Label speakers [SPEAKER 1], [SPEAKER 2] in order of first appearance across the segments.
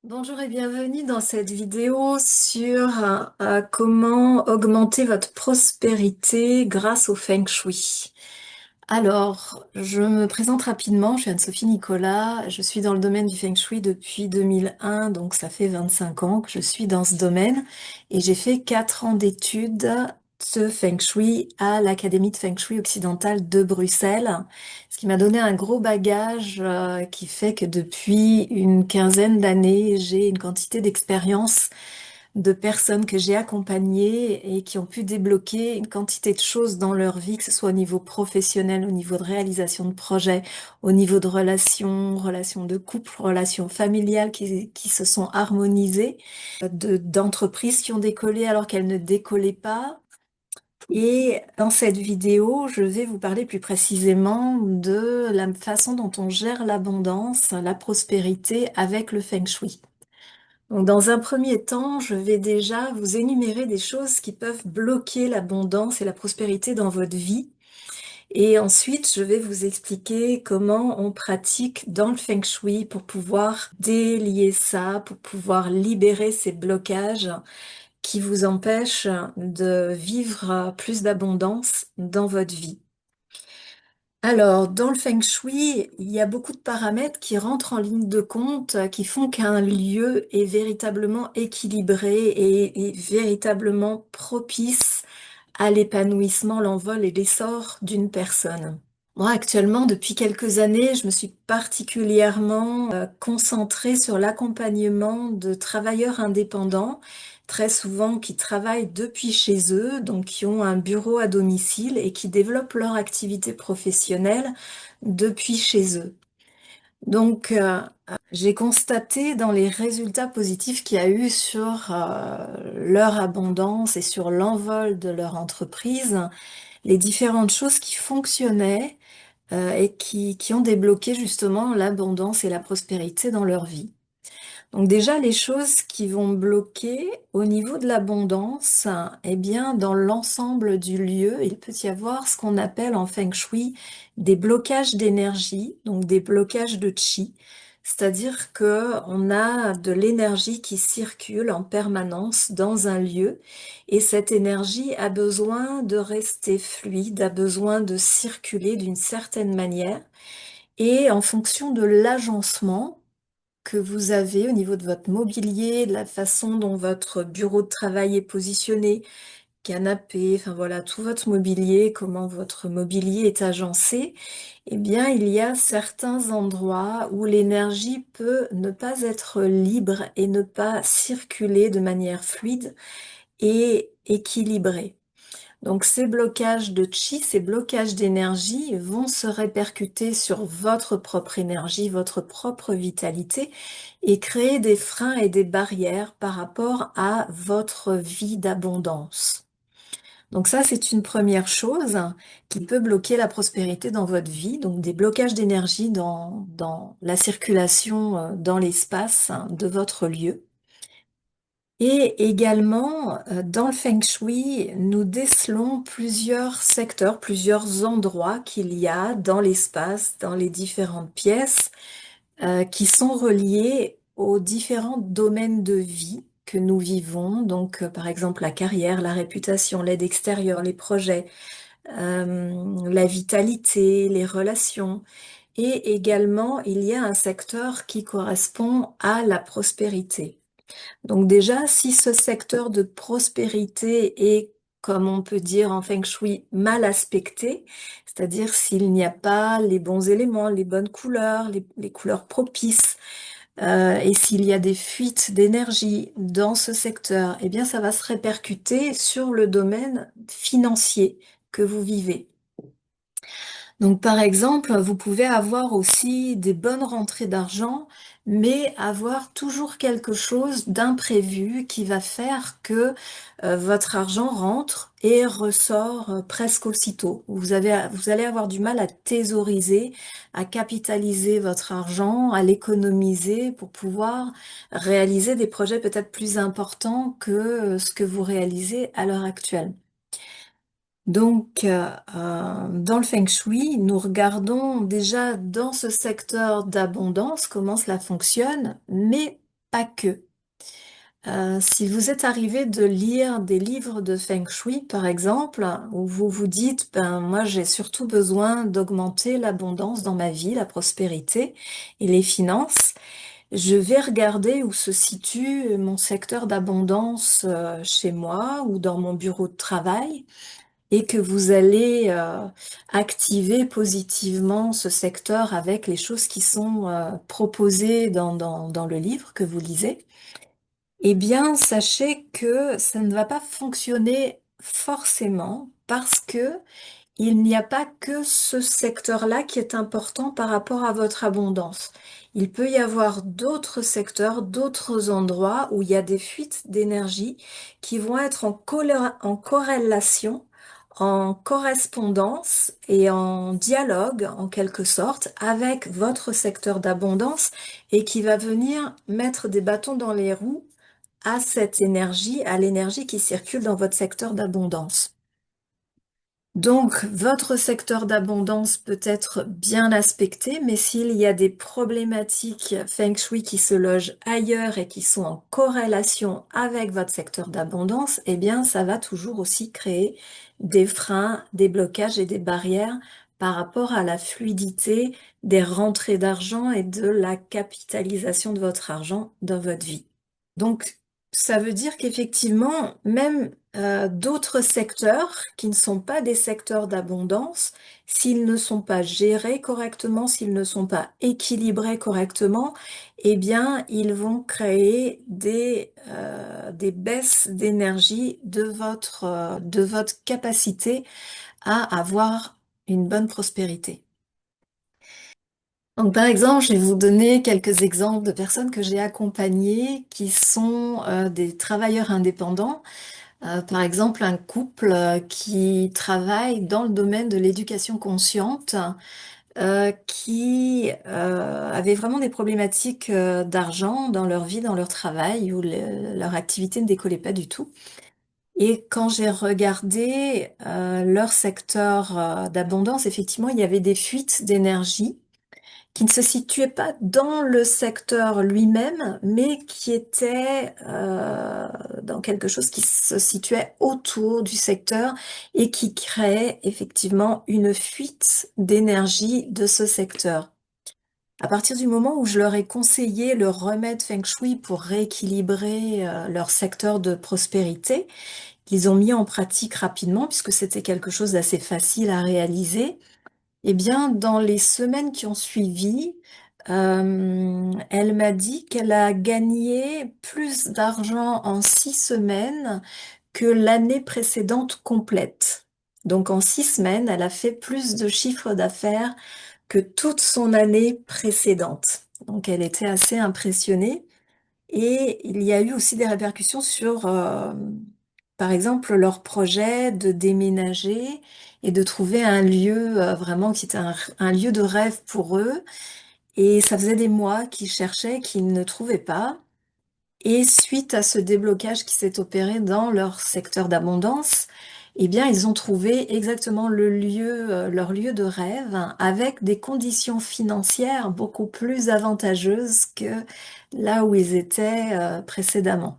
[SPEAKER 1] Bonjour et bienvenue dans cette vidéo sur comment augmenter votre prospérité grâce au Feng Shui. Alors, je me présente rapidement, je suis Anne-Sophie Nicolas, je suis dans le domaine du Feng Shui depuis 2001, donc ça fait 25 ans que je suis dans ce domaine et j'ai fait 4 ans d'études de Feng Shui à l'Académie de Feng Shui occidentale de Bruxelles, ce qui m'a donné un gros bagage qui fait que depuis une quinzaine d'années, j'ai une quantité d'expérience de personnes que j'ai accompagnées et qui ont pu débloquer une quantité de choses dans leur vie, que ce soit au niveau professionnel, au niveau de réalisation de projets, au niveau de relations de couple, relations familiales qui se sont harmonisées, d'entreprises qui ont décollé alors qu'elles ne décollaient pas. Et dans cette vidéo, je vais vous parler plus précisément de la façon dont on gère l'abondance, la prospérité avec le Feng Shui. Donc, dans un premier temps, je vais déjà vous énumérer des choses qui peuvent bloquer l'abondance et la prospérité dans votre vie. Et ensuite, je vais vous expliquer comment on pratique dans le Feng Shui pour pouvoir délier ça, pour pouvoir libérer ces blocages qui vous empêchent de vivre plus d'abondance dans votre vie. Alors, dans le Feng Shui, il y a beaucoup de paramètres qui rentrent en ligne de compte, qui font qu'un lieu est véritablement équilibré et véritablement propice à l'épanouissement, l'envol et l'essor d'une personne. Moi, actuellement, depuis quelques années, je me suis particulièrement concentrée sur l'accompagnement de travailleurs indépendants, très souvent qui travaillent depuis chez eux, donc qui ont un bureau à domicile et qui développent leur activité professionnelle depuis chez eux. Donc, j'ai constaté dans les résultats positifs qu'il y a eu sur leur abondance et sur l'envol de leur entreprise, les différentes choses qui fonctionnaient et qui ont débloqué justement l'abondance et la prospérité dans leur vie. Donc déjà, les choses qui vont bloquer au niveau de l'abondance, eh bien, dans l'ensemble du lieu, il peut y avoir ce qu'on appelle en Feng Shui des blocages d'énergie, donc des blocages de chi. C'est-à-dire que on a de l'énergie qui circule en permanence dans un lieu et cette énergie a besoin de rester fluide, a besoin de circuler d'une certaine manière et en fonction de l'agencement que vous avez au niveau de votre mobilier, de la façon dont votre bureau de travail est positionné, canapé, enfin voilà, tout votre mobilier, comment votre mobilier est agencé, eh bien, il y a certains endroits où l'énergie peut ne pas être libre et ne pas circuler de manière fluide et équilibrée. Donc ces blocages de chi, ces blocages d'énergie vont se répercuter sur votre propre énergie, votre propre vitalité et créer des freins et des barrières par rapport à votre vie d'abondance. Donc ça, c'est une première chose qui peut bloquer la prospérité dans votre vie, donc des blocages d'énergie dans la circulation dans l'espace de votre lieu. Et également, dans le Feng Shui, nous décelons plusieurs secteurs, plusieurs endroits qu'il y a dans l'espace, dans les différentes pièces, qui sont reliés aux différents domaines de vie que nous vivons. Donc, par exemple, la carrière, la réputation, l'aide extérieure, les projets, la vitalité, les relations. Et également, il y a un secteur qui correspond à la prospérité. Donc déjà, si ce secteur de prospérité est, comme on peut dire en Feng Shui, mal aspecté, c'est-à-dire s'il n'y a pas les bons éléments, les bonnes couleurs, les couleurs propices, et s'il y a des fuites d'énergie dans ce secteur, eh bien ça va se répercuter sur le domaine financier que vous vivez. Donc, par exemple, vous pouvez avoir aussi des bonnes rentrées d'argent, mais avoir toujours quelque chose d'imprévu qui va faire que votre argent rentre et ressort presque aussitôt. Vous allez avoir du mal à thésauriser, à capitaliser votre argent, à l'économiser pour pouvoir réaliser des projets peut-être plus importants que ce que vous réalisez à l'heure actuelle. Donc, dans le Feng Shui, nous regardons déjà dans ce secteur d'abondance comment cela fonctionne, mais pas que. Si vous êtes arrivé de lire des livres de Feng Shui, par exemple, où vous vous dites, ben, moi, j'ai surtout besoin d'augmenter l'abondance dans ma vie, la prospérité et les finances, je vais regarder où se situe mon secteur d'abondance, chez moi ou dans mon bureau de travail et que vous allez, activer positivement ce secteur avec les choses qui sont, proposées dans le livre que vous lisez. Eh bien, sachez que ça ne va pas fonctionner forcément parce que il n'y a pas que ce secteur-là qui est important par rapport à votre abondance. Il peut y avoir d'autres secteurs, d'autres endroits où il y a des fuites d'énergie qui vont être en corrélation, en correspondance et en dialogue, en quelque sorte, avec votre secteur d'abondance et qui va venir mettre des bâtons dans les roues à cette énergie, à l'énergie qui circule dans votre secteur d'abondance. Donc, votre secteur d'abondance peut être bien aspecté, mais s'il y a des problématiques Feng Shui qui se logent ailleurs et qui sont en corrélation avec votre secteur d'abondance, eh bien, ça va toujours aussi créer des freins, des blocages et des barrières par rapport à la fluidité des rentrées d'argent et de la capitalisation de votre argent dans votre vie. Donc, ça veut dire qu'effectivement, même d'autres secteurs qui ne sont pas des secteurs d'abondance, s'ils ne sont pas gérés correctement, s'ils ne sont pas équilibrés correctement, eh bien, ils vont créer des baisses d'énergie de votre capacité à avoir une bonne prospérité. Donc, par exemple, je vais vous donner quelques exemples de personnes que j'ai accompagnées qui sont des travailleurs indépendants. Par exemple, un couple qui travaille dans le domaine de l'éducation consciente, qui avait vraiment des problématiques d'argent dans leur vie, dans leur travail, où leur activité ne décollait pas du tout. Et quand j'ai regardé leur secteur d'abondance, effectivement, il y avait des fuites d'énergie qui ne se situait pas dans le secteur lui-même, mais qui était dans quelque chose qui se situait autour du secteur et qui créait effectivement une fuite d'énergie de ce secteur. À partir du moment où je leur ai conseillé le remède Feng Shui pour rééquilibrer leur secteur de prospérité, qu'ils ont mis en pratique rapidement puisque c'était quelque chose d'assez facile à réaliser, eh bien, dans les semaines qui ont suivi, elle m'a dit qu'elle a gagné plus d'argent en 6 semaines que l'année précédente complète. Donc en 6 semaines, elle a fait plus de chiffre d'affaires que toute son année précédente. Donc elle était assez impressionnée. Et il y a eu aussi des répercussions sur, par exemple, leur projet de déménager et de trouver un lieu vraiment qui était un lieu de rêve pour eux. Et ça faisait des mois qu'ils cherchaient, qu'ils ne trouvaient pas. Et suite à ce déblocage qui s'est opéré dans leur secteur d'abondance, eh bien, ils ont trouvé exactement le lieu, leur lieu de rêve, avec des conditions financières beaucoup plus avantageuses que là où ils étaient, précédemment.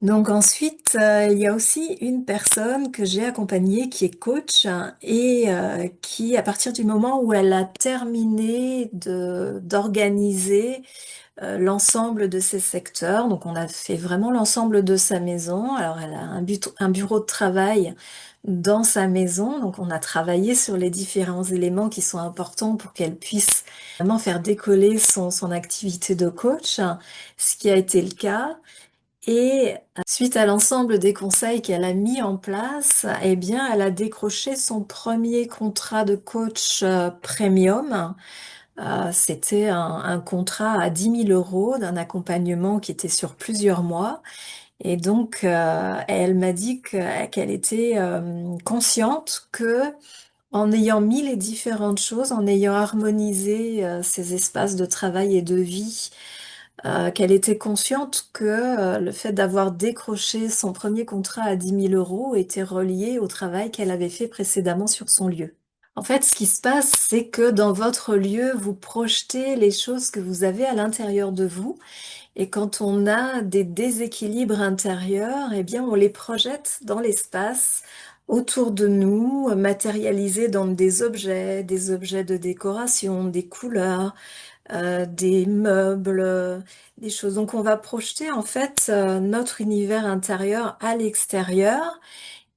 [SPEAKER 1] Donc ensuite, il y a aussi une personne que j'ai accompagnée qui est coach et qui, à partir du moment où elle a terminé d'organiser l'ensemble de ses secteurs. Donc on a fait vraiment l'ensemble de sa maison. Alors elle a un bureau de travail dans sa maison. Donc on a travaillé sur les différents éléments qui sont importants pour qu'elle puisse vraiment faire décoller son activité de coach, ce qui a été le cas. Et suite à l'ensemble des conseils qu'elle a mis en place, eh bien, elle a décroché son premier contrat de coach premium. C'était un contrat à 10 000 € d'un accompagnement qui était sur plusieurs mois. Et donc, elle m'a dit qu'elle était consciente que en ayant mis les différentes choses, en ayant harmonisé ses espaces de travail et de vie, qu'elle était consciente que le fait d'avoir décroché son premier contrat à 10 000 € était relié au travail qu'elle avait fait précédemment sur son lieu. En fait, ce qui se passe, c'est que dans votre lieu, vous projetez les choses que vous avez à l'intérieur de vous. Et quand on a des déséquilibres intérieurs, eh bien, on les projette dans l'espace autour de nous, matérialisés dans des objets de décoration, des couleurs, des meubles, des choses. Donc, on va projeter en fait notre univers intérieur à l'extérieur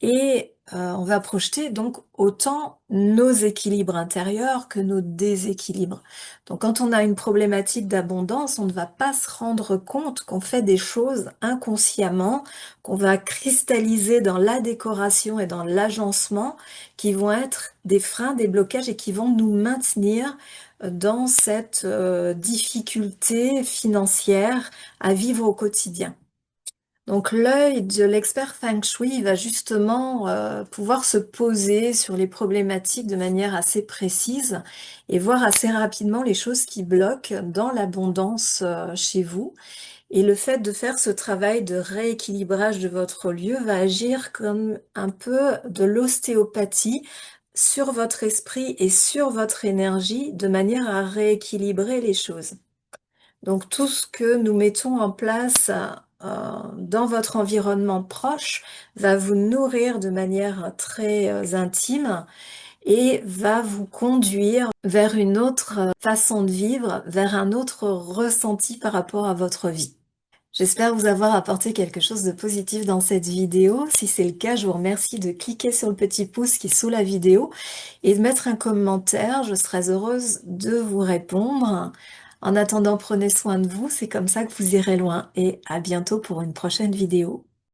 [SPEAKER 1] et on va projeter donc autant nos équilibres intérieurs que nos déséquilibres. Donc quand on a une problématique d'abondance, on ne va pas se rendre compte qu'on fait des choses inconsciemment, qu'on va cristalliser dans la décoration et dans l'agencement, qui vont être des freins, des blocages et qui vont nous maintenir dans cette difficulté financière à vivre au quotidien. Donc l'œil de l'expert Feng Shui va justement pouvoir se poser sur les problématiques de manière assez précise et voir assez rapidement les choses qui bloquent dans l'abondance chez vous. Et le fait de faire ce travail de rééquilibrage de votre lieu va agir comme un peu de l'ostéopathie sur votre esprit et sur votre énergie de manière à rééquilibrer les choses. Donc tout ce que nous mettons en place dans votre environnement proche va vous nourrir de manière très intime et va vous conduire vers une autre façon de vivre, vers un autre ressenti par rapport à votre vie. J'espère vous avoir apporté quelque chose de positif dans cette vidéo. Si c'est le cas, je vous remercie de cliquer sur le petit pouce qui est sous la vidéo et de mettre un commentaire. Je serai heureuse de vous répondre. En attendant, prenez soin de vous. C'est comme ça que vous irez loin. Et à bientôt pour une prochaine vidéo.